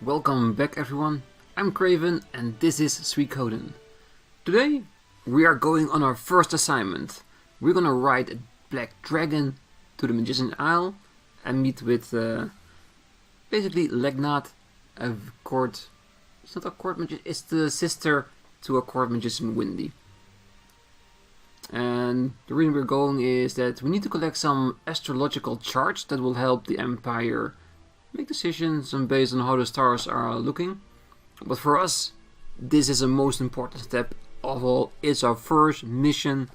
Welcome back everyone, I'm Craven and this is Suikoden. Today we are going on our first assignment. We're gonna ride a black dragon to the Magician's Isle and meet with basically Legnat, a court... It's not a court magician, it's the sister to a court magician Windy. And the reason we're going is that we need to collect some astrological charts that will help the Empire make decisions based on how the stars are looking. But for us, this is the most important step of all. It's our first mission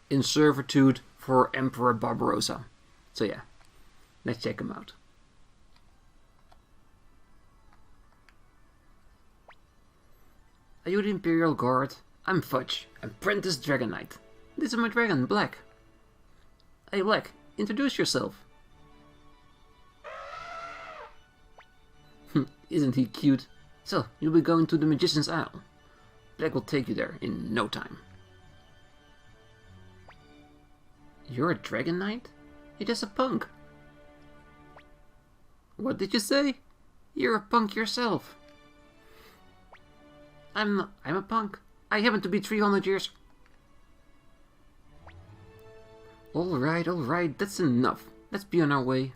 in servitude for Emperor Barbarossa. So yeah, let's check him out. Are you the Imperial Guard? I'm Fudge, apprentice Dragon Knight. This is my dragon, Black. Hey Black, introduce yourself. Isn't he cute? So, you'll be going to the Magician's Isle. Black will take you there in no time. You're a Dragon Knight? You're just a punk. What did you say? You're a punk yourself. I'm a punk. I happen to be 300 years... Alright, that's enough. Let's be on our way.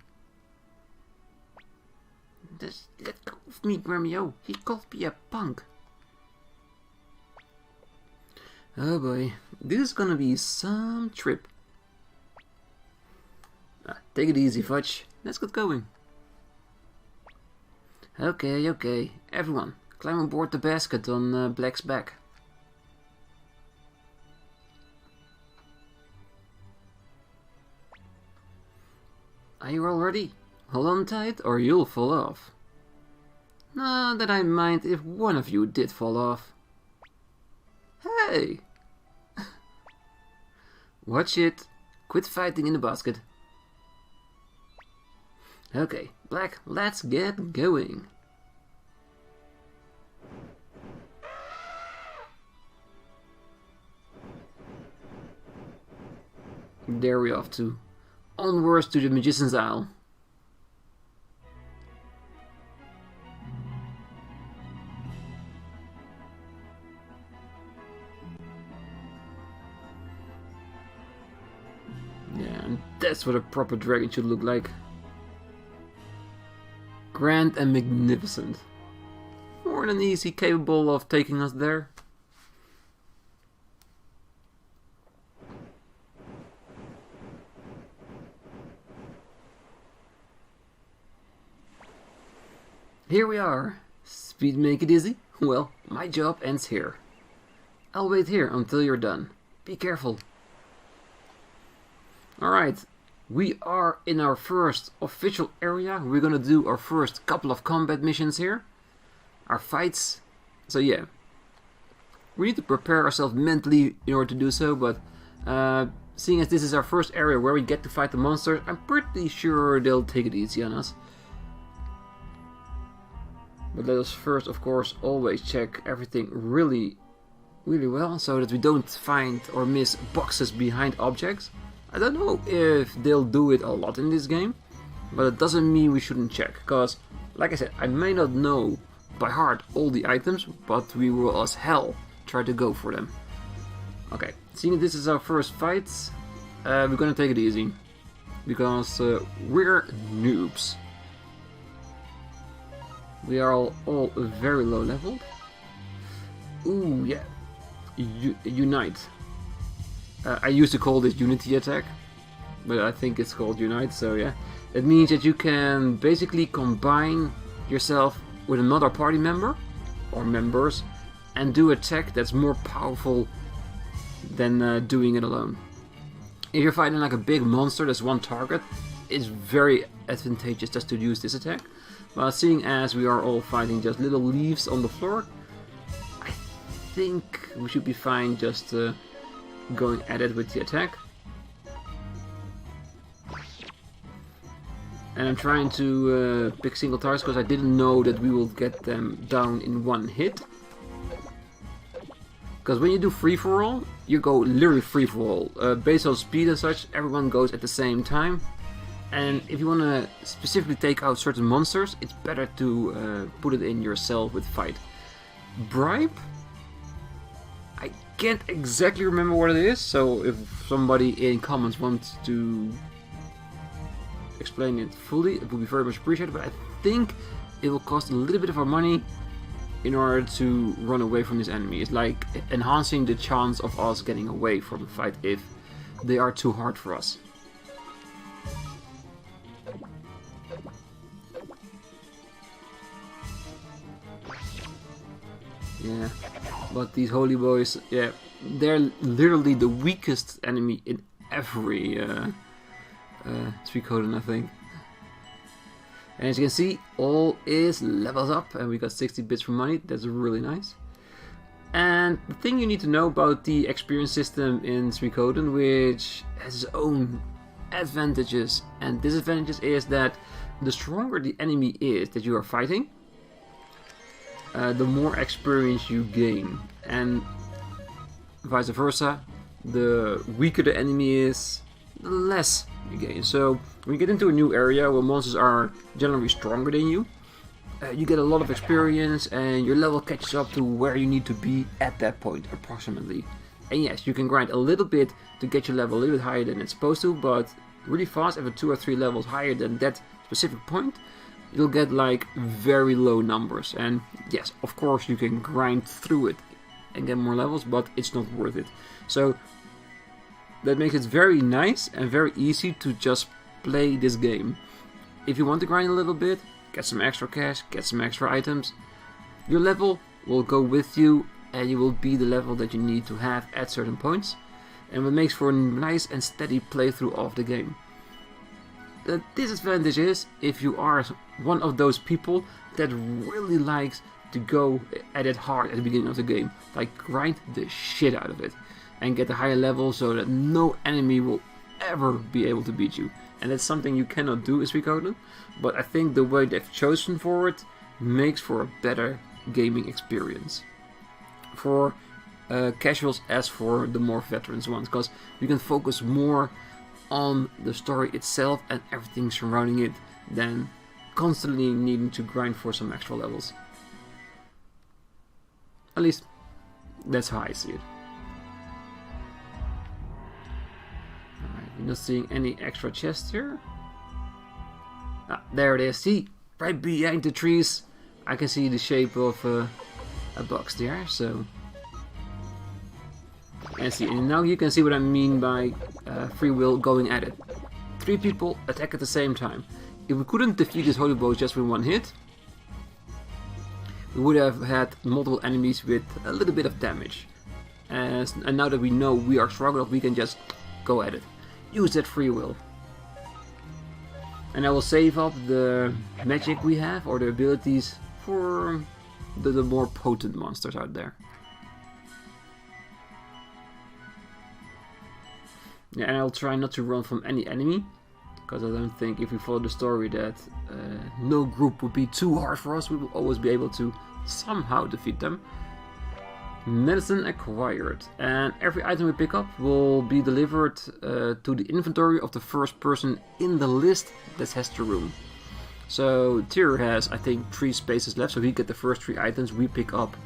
Let go of me, Gremio. He called me a punk. Oh boy, this is gonna be some trip. Take it easy, Fudge. Let's get going. Okay. Everyone, climb aboard the basket on Black's back. Are you all ready? Hold on tight or you'll fall off. Not that I mind if one of you did fall off. Hey! Watch it. Quit fighting in the basket. Okay, Black, let's get going. There we're off to. Onwards to the Magician's Isle. Yeah, and that's what a proper dragon should look like. Grand and magnificent. More than easy, capable of taking us there. Here we are. Speed make it easy? Well, my job ends here. I'll wait here until you're done. Be careful. Alright, we are in our first official area. We're gonna do our first couple of combat missions here. Our fights. So yeah. We need to prepare ourselves mentally in order to do so, but seeing as this is our first area where we get to fight the monsters, I'm pretty sure they'll take it easy on us. But let us first, of course, always check everything really well, so that we don't find or miss boxes behind objects. I don't know if they'll do it a lot in this game, but it doesn't mean we shouldn't check, because, like I said, I may not know by heart all the items, but we will as hell try to go for them. Okay, seeing this is our first fight, we're gonna take it easy, because we're noobs. We are all very low leveled. Ooh, yeah. Unite. I used to call this Unity attack, but I think it's called Unite, so yeah. It means that you can basically combine yourself with another party member, or members, and do an attack that's more powerful than doing it alone. If you're fighting like a big monster that's one target, it's very advantageous just to use this attack. But seeing as we are all fighting just little leaves on the floor, I think we should be fine just going at it with the attack. And I'm trying to pick single targets because I didn't know that we will get them down in one hit. Because when you do free-for-all, you go literally free-for-all. Based on speed and such, everyone goes at the same time. And if you want to specifically take out certain monsters, it's better to put it in yourself with fight. Bribe? I can't exactly remember what it is, so if somebody in comments wants to explain it fully, it would be very much appreciated, but I think it will cost a little bit of our money in order to run away from this enemy. It's like enhancing the chance of us getting away from the fight if they are too hard for us. Yeah, but these holy boys, yeah, they're literally the weakest enemy in every Suikoden, I think. And as you can see, all is levels up, and we got 60 bits for money. That's really nice. And the thing you need to know about the experience system in Suikoden, which has its own advantages and disadvantages, is that the stronger the enemy is that you are fighting, the more experience you gain, and vice versa. The weaker the enemy is, the less you gain. So when you get into a new area where monsters are generally stronger than you, you get a lot of experience and your level catches up to where you need to be at that point approximately. And yes, you can grind a little bit to get your level a little bit higher than it's supposed to, but really fast, after 2 or 3 levels higher than that specific point, you'll get like very low numbers. And yes, of course you can grind through it and get more levels, but it's not worth it. So that makes it very nice and very easy to just play this game. If you want to grind a little bit, get some extra cash, get some extra items, your level will go with you and you will be the level that you need to have at certain points, and what makes for a nice and steady playthrough of the game. The disadvantage is if you are one of those people that really likes to go at it hard at the beginning of the game, like grind the shit out of it and get a higher level so that no enemy will ever be able to beat you. And that's something you cannot do in Suikoden, but I think the way they've chosen for it makes for a better gaming experience for casuals as for the more veterans ones, because you can focus more on the story itself and everything surrounding it than constantly needing to grind for some extra levels. At least that's how I see it. Alright, we're not seeing any extra chests here. Ah, there it is. See, right behind the trees I can see the shape of a box there, so and see, and now you can see what I mean by free will going at it. 3 people attack at the same time. If we couldn't defeat this holy bow just with one hit, we would have had multiple enemies with a little bit of damage. And now that we know we are strong enough, we can just go at it. Use that free will. And I will save up the magic we have, or the abilities, for the more potent monsters out there. Yeah, and I'll try not to run from any enemy, because I don't think if we follow the story that no group would be too hard for us. We will always be able to somehow defeat them. Medicine acquired, and every item we pick up will be delivered to the inventory of the first person in the list that has the room. So Tyr has, I think, 3 spaces left, so he get the first 3 items we pick up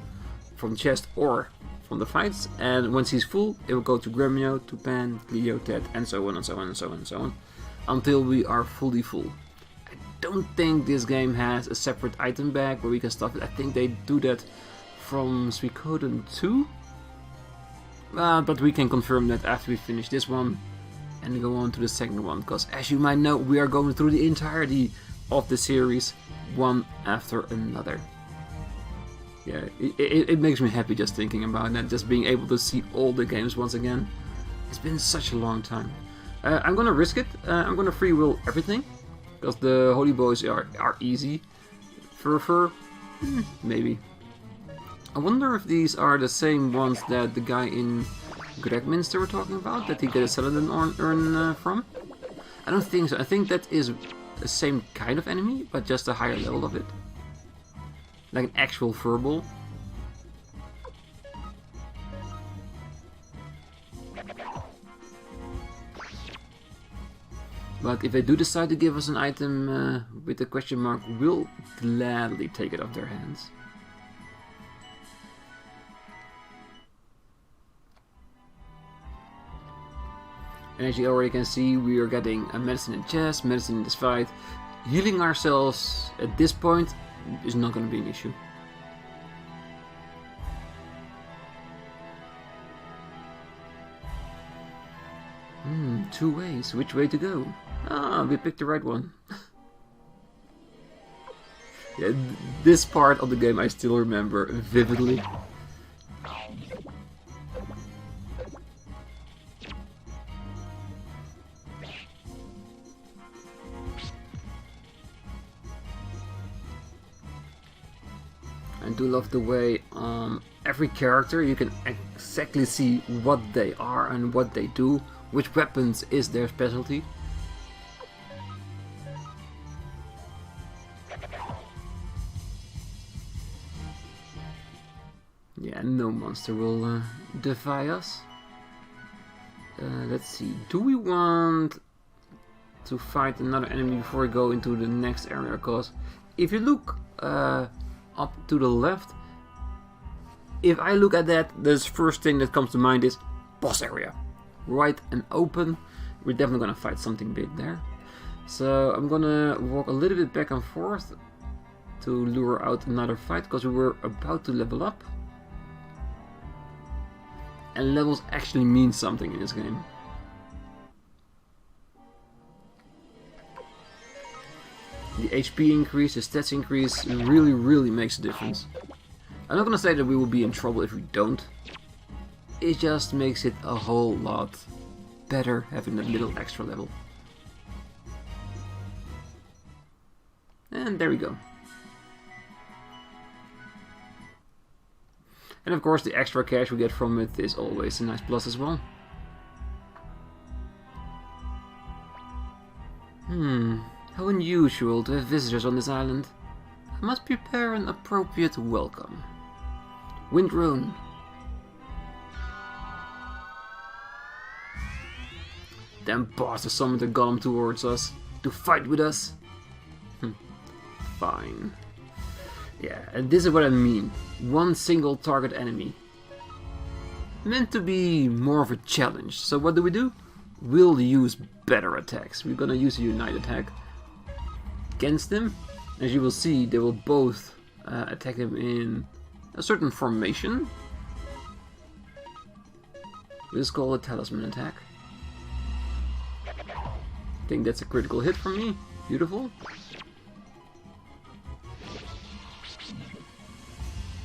from the chest or from the fights, and once he's full, it will go to Gremio, to Pan, Cleo, Ted, and so on and so on and so on and so on, until we are fully full. I don't think this game has a separate item bag where we can stuff it. I think they do that from Suikoden 2, but we can confirm that after we finish this one and go on to the second one, because as you might know, we are going through the entirety of the series one after another. Yeah, it makes me happy just thinking about that, just being able to see all the games once again. It's been such a long time. I'm gonna risk it. I'm gonna free will everything, because the holy boys are easy. Fur, maybe. I wonder if these are the same ones that the guy in Gregminster were talking about, that he got a Celadon urn from. I don't think so. I think that is the same kind of enemy, but just a higher level of it. Like an actual furball. But if they do decide to give us an item with the question mark, we'll gladly take it off their hands. And as you already can see, we are getting a medicine in chest, medicine in this fight. Healing ourselves at this point is not going to be an issue. Two ways. Which way to go? Ah, we picked the right one. Yeah, this part of the game I still remember vividly. I do love the way every character you can exactly see what they are and what they do, which weapons is their specialty. Yeah, no monster will defy us. Let's see, do we want to fight another enemy before we go into the next area? Because if you look up to the left, if I look at that, the first thing that comes to mind is boss area. Right and open, we're definitely gonna fight something big there. So I'm gonna walk a little bit back and forth to lure out another fight, because we were about to level up. And levels actually mean something in this game. The HP increase, the stats increase really makes a difference. I'm not gonna say that we will be in trouble if we don't. It just makes it a whole lot better having that little extra level. And there we go. And of course the extra cash we get from it is always a nice plus as well. How unusual to have visitors on this island. I must prepare an appropriate welcome. Windrune. Them bastards summoned a golem towards us to fight with us. Fine. Yeah, and this is what I mean. One single target enemy. Meant to be more of a challenge. So what do? We'll use better attacks. We're gonna use a unite attack against them. As you will see, they will both attack him in a certain formation. This is called a talisman attack. I think that's a critical hit from me. Beautiful.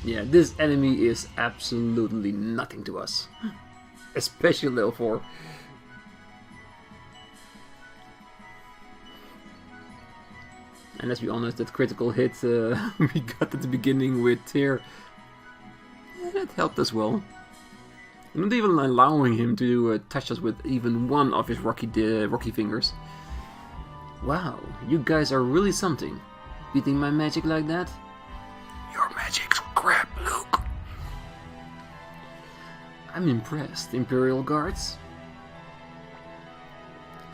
Yeah, this enemy is absolutely nothing to us. Especially level 4. And let's be honest, that critical hit we got at the beginning with Tyr, that helped us well. Not even allowing him to touch us with even one of his rocky fingers. Wow, you guys are really something. Beating my magic like that? Your magic's crap, Luke. I'm impressed, Imperial Guards.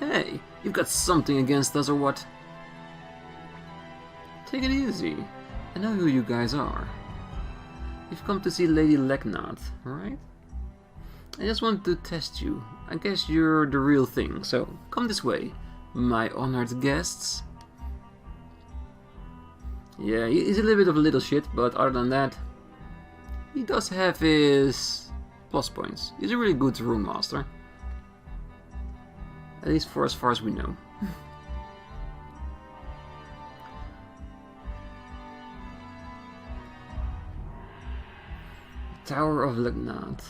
Hey, you've got something against us or what? Take it easy. I know who you guys are. You've come to see Lady Legnat, right? I just want to test you. I guess you're the real thing, so come this way, my honored guests. Yeah, he's a little bit of a little shit, but other than that, he does have his plus points. He's a really good rune master. At least for as far as we know. Tower of Legnat.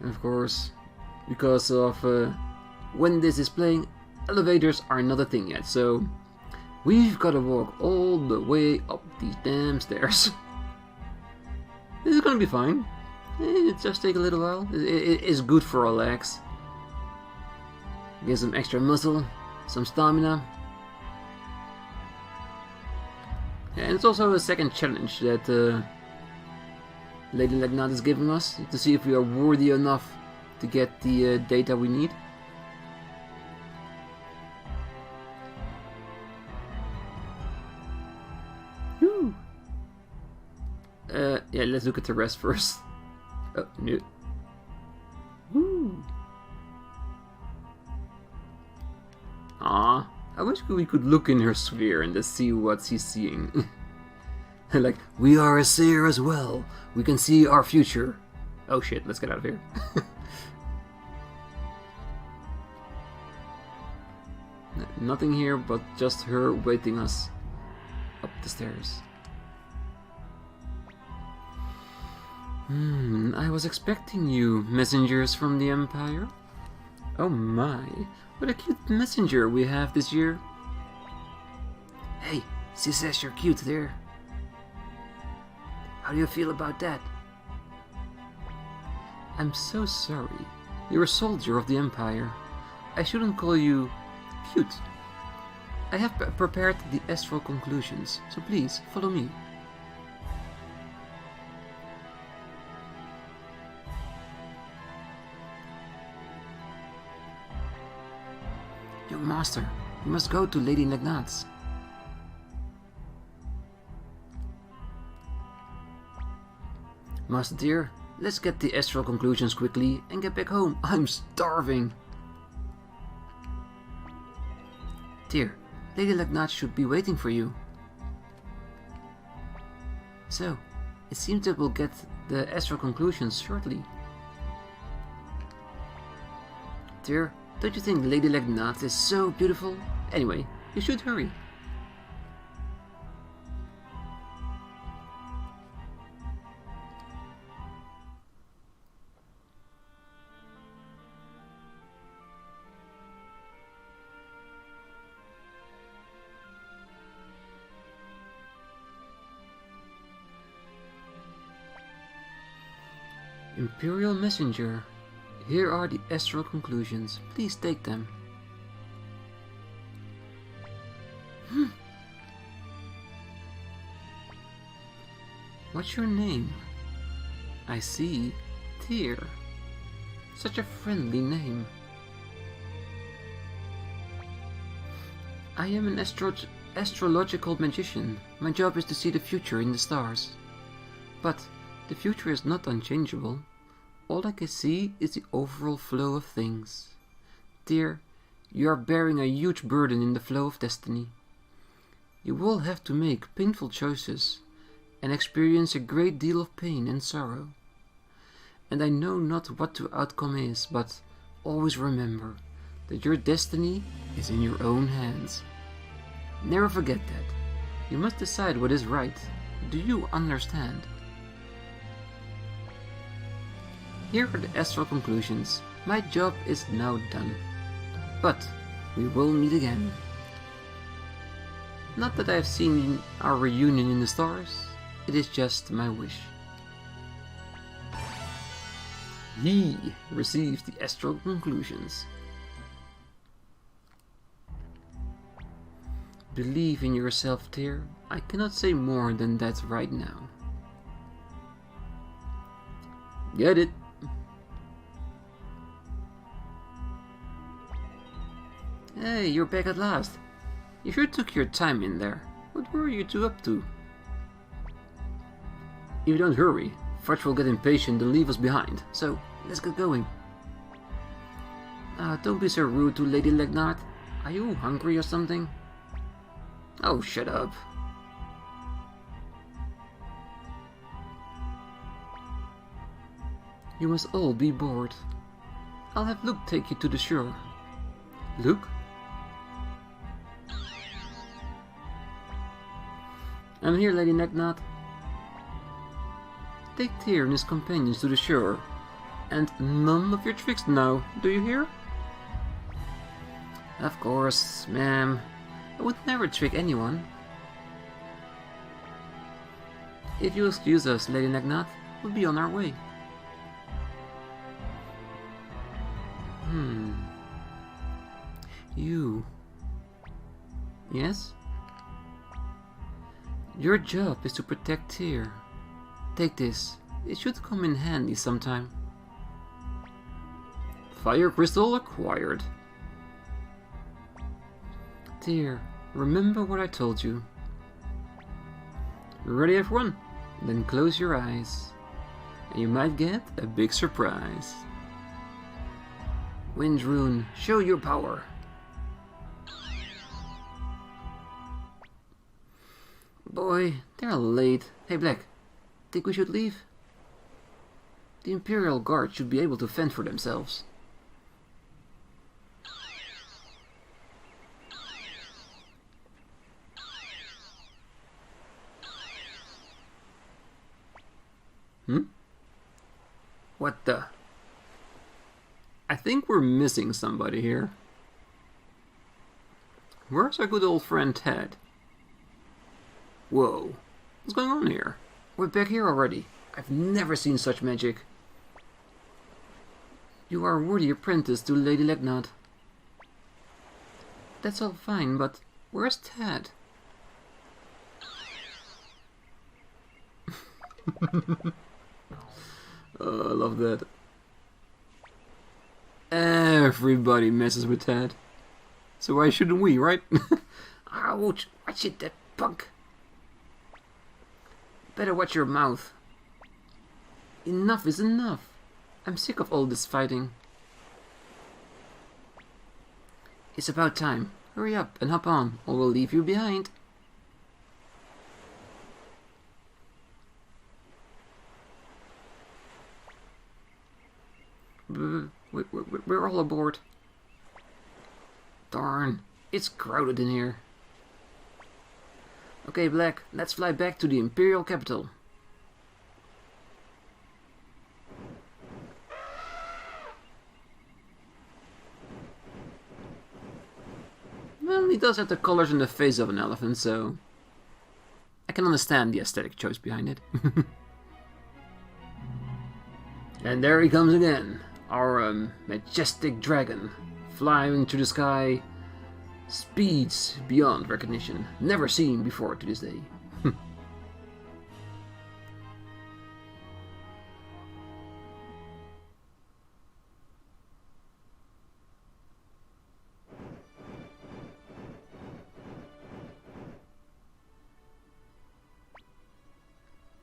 And of course, because of when this is playing, elevators are not a thing yet, so we've got to walk all the way up these damn stairs. This is gonna be fine. It just take a little while. It is good for our legs. Get some extra muscle, some stamina. And it's also a second challenge that Lady Legnat is giving us to see if we are worthy enough to get the data we need. Yeah, let's look at the rest first. Oh, no. Woo. Ah, I wish we could look in her sphere and just see what she's seeing. Like, we are a seer as well. We can see our future. Oh shit, let's get out of here. Nothing here but just her waiting us up the stairs. I was expecting you, messengers from the Empire. Oh my, what a cute messenger we have this year. Hey, she says you're cute there. How do you feel about that? I'm so sorry. You're a soldier of the Empire. I shouldn't call you cute. I have prepared the astral conclusions, so please follow me. Young master, you must go to Lady Legnat's. Master dear, let's get the astral conclusions quickly and get back home. I'm starving. Dear, Lady Legnat should be waiting for you. So, it seems that we'll get the astral conclusions shortly. Dear, don't you think Lady Legnat is so beautiful? Anyway, you should hurry. Imperial Messenger, here are the astral conclusions. Please take them. What's your name? I see. Tyr. Such a friendly name. I am an astrological magician. My job is to see the future in the stars. But the future is not unchangeable. All I can see is the overall flow of things. Dear, you are bearing a huge burden in the flow of destiny. You will have to make painful choices and experience a great deal of pain and sorrow. And I know not what the outcome is, but always remember that your destiny is in your own hands. Never forget that. You must decide what is right. Do you understand? Here are the astral conclusions. My job is now done. But we will meet again. Not that I have seen our reunion in the stars. It is just my wish. He receives the astral conclusions. Believe in yourself, Tyr. I cannot say more than that right now. Get it? Hey, you're back at last. You sure took your time in there. What were you two up to? If you don't hurry, Fudge will get impatient and leave us behind. So, let's get going. Don't be so rude to Lady Legnat. Are you hungry or something? Oh, shut up. You must all be bored. I'll have Luke take you to the shore. Luke? I'm here, Lady Legnat. Take Tyr and his companions to the shore. And none of your tricks now, do you hear? Of course, ma'am. I would never trick anyone. If you excuse us, Lady Legnat, we'll be on our way. You... Yes? Your job is to protect Tyr. Take this. It should come in handy sometime. Fire crystal acquired. Tyr, remember what I told you. Ready, everyone? Then close your eyes, and you might get a big surprise. Wind Rune, show your power. Boy, they're late. Hey Black, think we should leave? The Imperial Guard should be able to fend for themselves. What the? I think we're missing somebody here. Where's our good old friend Ted? Whoa, what's going on here? We're back here already. I've never seen such magic. You are a worthy apprentice to Lady Legnat. That's all fine, but where's Ted? Oh, I love that. Everybody messes with Ted. So why shouldn't we, right? Ouch! Watch it, that punk! Better watch your mouth. Enough is enough. I'm sick of all this fighting. It's about time. Hurry up and hop on, or we'll leave you behind. We're all aboard. Darn, it's crowded in here. Okay, Black, let's fly back to the Imperial capital. Well, he does have the colors and the face of an elephant, so I can understand the aesthetic choice behind it. And there he comes again. Our majestic dragon, flying through the sky, speeds beyond recognition, never seen before to this day.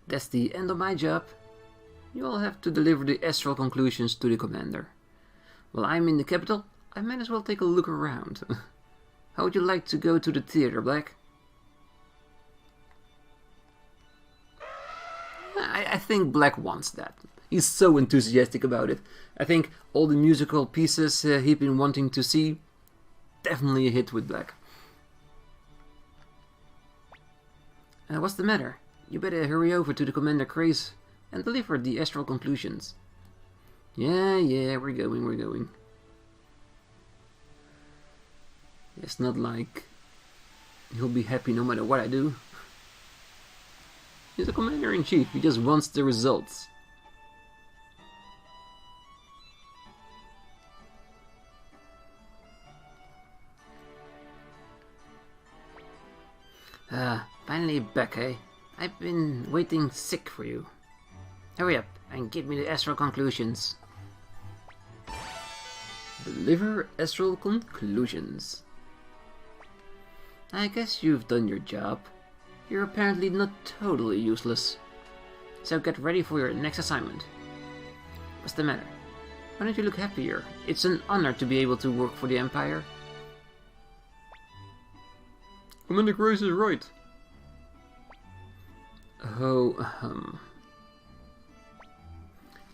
That's the end of my job. You'll have to deliver the astral conclusions to the commander. While I'm in the capital, I might as well take a look around. How would you like to go to the theater, Black? I think Black wants that. He's so enthusiastic about it. I think all the musical pieces he'd been wanting to see, definitely a hit with Black. What's the matter? You better hurry over to the Commander Craze and deliver the astral conclusions. Yeah, we're going. It's not like he'll be happy no matter what I do. He's a Commander-in-Chief, he just wants the results. Finally back, eh? I've been waiting sick for you. Hurry up and give me the astral conclusions. Deliver astral conclusions. I guess you've done your job. You're apparently not totally useless. So get ready for your next assignment. What's the matter? Why don't you look happier? It's an honor to be able to work for the Empire. Commander Grace is right. Oh,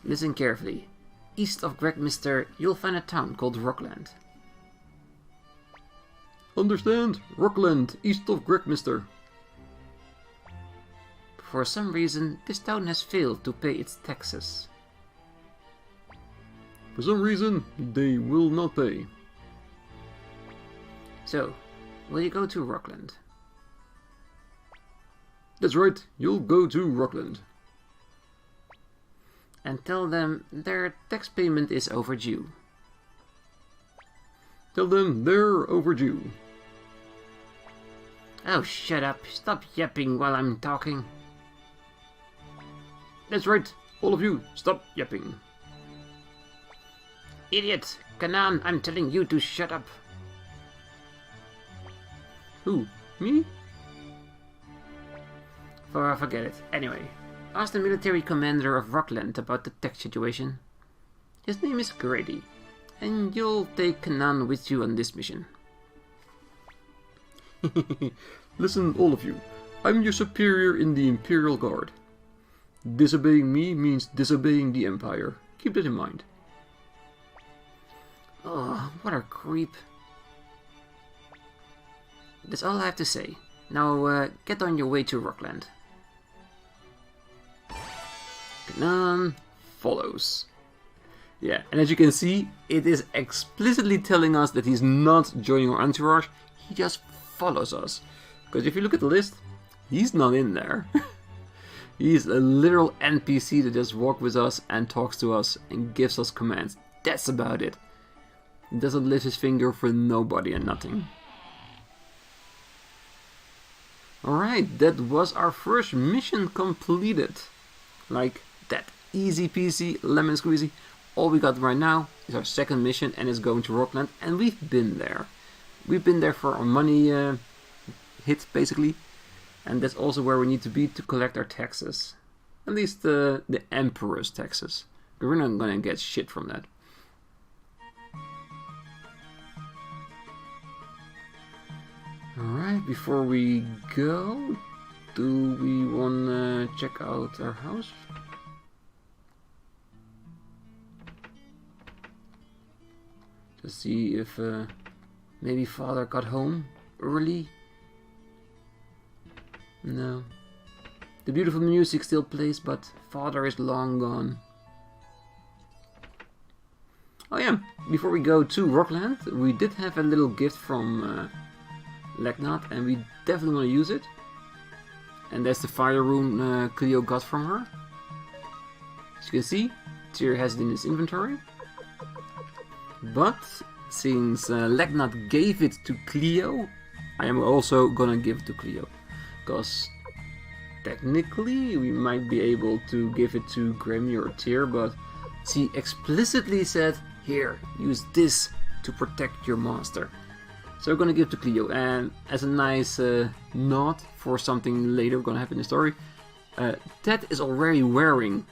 Listen carefully. East of Gregmister, you'll find a town called Rockland. Understand? Rockland, east of Gregmister. For some reason, this town has failed to pay its taxes. For some reason, they will not pay. So, will you go to Rockland? That's right, you'll go to Rockland. And tell them their tax payment is overdue. Tell them they're overdue. Oh, shut up. Stop yapping while I'm talking. That's right, all of you, stop yapping. Idiot! Kanan, I'm telling you to shut up. Who? Me? Forget it. Anyway, Ask the military commander of Rockland about the tech situation. His name is Grady, and you'll take Kanan with you on this mission. Listen, all of you. I'm your superior in the Imperial Guard. Disobeying me means disobeying the Empire. Keep that in mind. Oh, what a creep. That's all I have to say. Now, get on your way to Rockland. Kanan follows. Yeah, and as you can see, it is explicitly telling us that he's not joining our entourage. He just follows us. Because if you look at the list, he's not in there. He's a literal NPC that just walks with us and talks to us and gives us commands. That's about it. He doesn't lift his finger for nobody and nothing. Alright, that was our first mission completed. Like that. Easy peasy, lemon squeezy. All we got right now is our second mission and it's going to Rockland, and we've been there. We've been there for our money hit, basically. And that's also where we need to be to collect our taxes. At least the Emperor's taxes. We're not gonna get shit from that. Alright, before we go, do we wanna check out our house? To see if maybe Father got home early? No. The beautiful music still plays, but Father is long gone. Oh yeah, before we go to Rockland, we did have a little gift from Legnat, and we definitely want to use it. And that's the fire rune Cleo got from her. As you can see, Tyr has it in his inventory. But since Legnat gave it to Cleo, I am also gonna give it to Cleo. Because technically we might be able to give it to Grammy or Tyr, but she explicitly said, here, use this to protect your master. So we're gonna give it to Cleo, and as a nice nod for something later gonna happen in the story, Ted is already wearing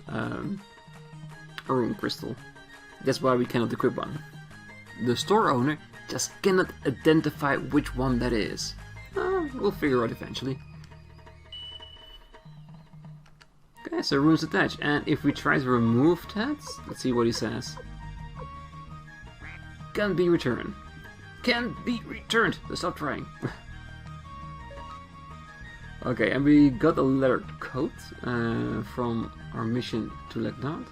a rune crystal. That's why we cannot equip one. The store owner just cannot identify which one that is. We'll figure out eventually. Okay, so runes attached, and if we try to remove that, let's see what he says. Can be returned. Can be returned. So stop trying. Okay, and we got a letter code from our mission to Legnat.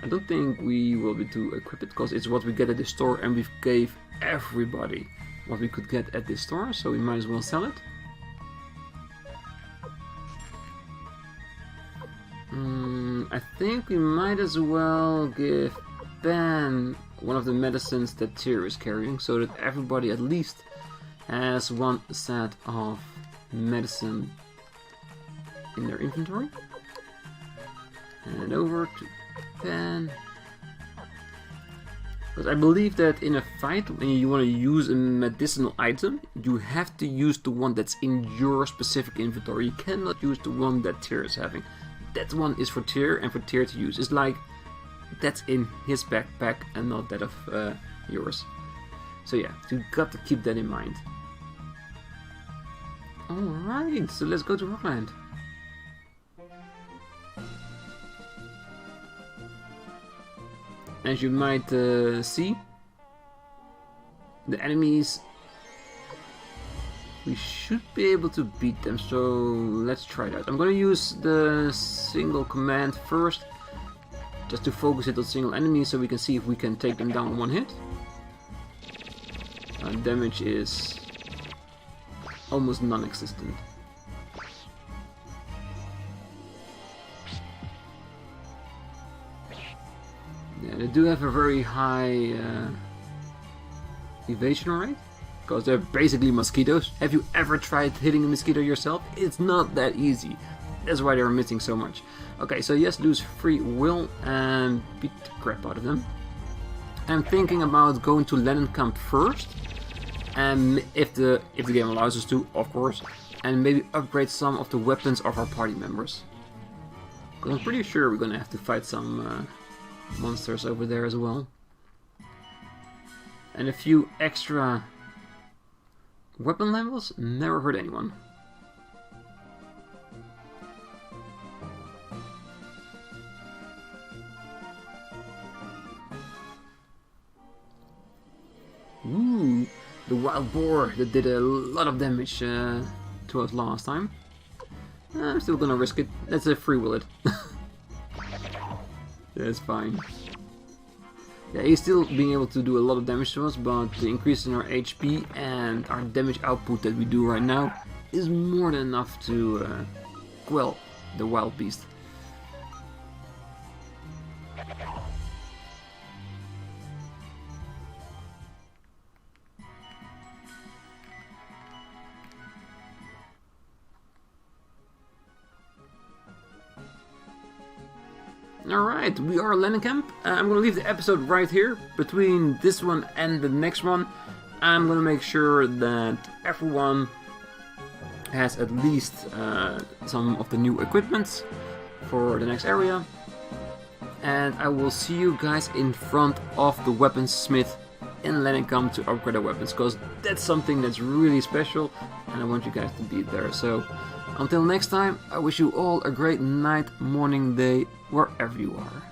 I don't think we will be to equip it because it's what we get at the store, and we gave everybody what we could get at this store, so we might as well sell it. I think we might as well give Ben one of the medicines that Tyr is carrying, so that everybody at least has one set of medicine in their inventory. And over to Ben. Because I believe that in a fight, when you want to use a medicinal item, you have to use the one that's in your specific inventory. You cannot use the one that Tyr is having. That one is for Tyr and for Tyr to use. It's like that's in his backpack and not that of yours. So yeah, you got to keep that in mind. Alright, so let's go to Rockland. As you might see, the enemies, we should be able to beat them, so let's try that. I'm gonna use the single command first, just to focus it on single enemies, so we can see if we can take them down in one hit. Damage is almost non-existent. Yeah, they do have a very high evasion rate, because they're basically mosquitoes. Have you ever tried hitting a mosquito yourself? It's not that easy. That's why they're missing so much. Okay, so yes, lose free will and beat the crap out of them. I'm thinking about going to Lennenkamp first, and if the game allows us to, of course, and maybe upgrade some of the weapons of our party members. Because I'm pretty sure we're gonna have to fight some monsters over there as well. And a few extra weapon levels never hurt anyone. Ooh, the wild boar that did a lot of damage to us last time. I'm still gonna risk it. That's a free will it. That's fine. Yeah, he's still being able to do a lot of damage to us, but the increase in our HP and our damage output that we do right now is more than enough to quell the wild beast. Alright, we are Lennekamp. I'm gonna leave the episode right here. Between this one and the next one, I'm gonna make sure that everyone has at least some of the new equipment for the next area. And I will see you guys in front of the weaponsmith in Lennekamp to upgrade our weapons, because that's something that's really special and I want you guys to be there. So until next time, I wish you all a great night, morning, day, wherever you are.